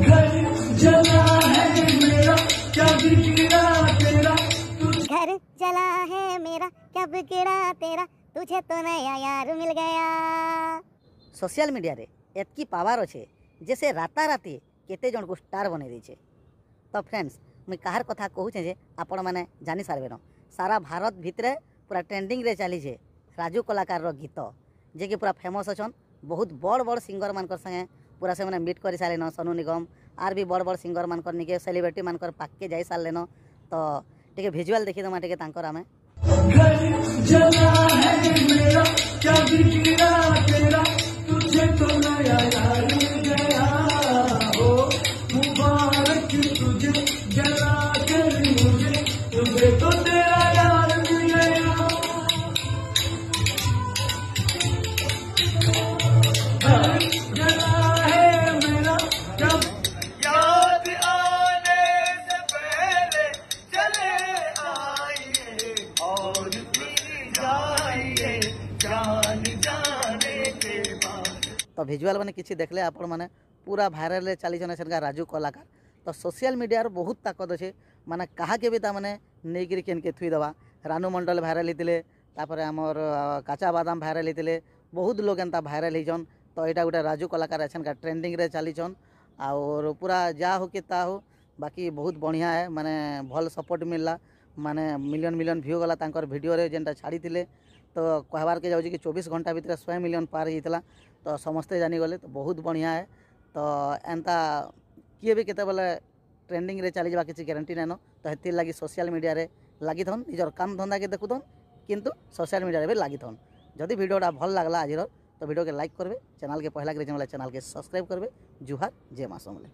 घर जला है मेरा क्या बिगड़ा तेरा घर जला है मेरा क्या बिगड़ा तेरा तुझे तो नया यार मिल गया। सोशल मीडिया रे एतकी पावर अच्छे जैसे राताराति केते जन को स्टार बने देछे। तो फ्रेंड्स मुई कहार कथा कहूचे जे आपण माने जानी सारबे न सारा भारत भितरे पूरा ट्रेंडिंग रे चली जे राजू कलाकार रो गीत जे कि पूरा फेमस अछन। बहुत बड़ बड़ सिंगर मानकर संगे पूरा से माने मीट कर सारे सोनू निगम आर भी बड़ बड़ सिंगर मानकर निके सेलिब्रिटी मानकर पाके जाई सारले न। तो टिके विजुअल देखि दमा टिके तांकर आमे घर जला है मेरा क्या बिगड़ा तेरा तुझे तो नया यार मिल गया हो मुबारक तुझे जला कर मुझे तुझे तो तेरा यार मिल गया। घर जला है मेरा क्या याद आने से पहले चले आइए और फिर जाइए जान जाने के बाद। तो विजुअल मैंने किसी देखले आपण माने पूरा भाइराल चली सेनका राजू कलाकार। तो सोशल मीडिया बहुत ताकत अच्छे माने कहा के भी ताने नहीं केन के थुई दवा। रानू मंडल भाइराल होते आमर काचा बादाम भाइराल होते बहुत लोग एंता भाइराल होन। तो यहाँ गोटे राजू कलाकार सेनका ट्रेंडिंग रे चलीछन और पूरा जा हो कि ता हो बाकी बहुत बढ़िया है माने भल सपोर्ट मिलला माने मिलियन मिलियन व्यू गला तांकर वीडियो रे जेनटा छाड़ी थिले। तो कहबार के जाऊँ कि 24 घंटा भितर 100 मिलियन पार होता। तो समस्ते जानीगले तो बहुत बढ़िया है। तो एंता किए भी केते बेले ट्रेंडिंग रे चली जा किसी गारंटी नाइन। तो हेतिर लगी सोशल मीडिया रे लगी थन निजर काम धंदा के देखुथन किंतु सोशल मीडिया रे भी लगी थन। जदि वीडियोटा भल लागला आज तो वीडियो के लाइक करबे चैनल के पहला के चैनल के सब्सक्राइब करबे। जुहार जय मां समले।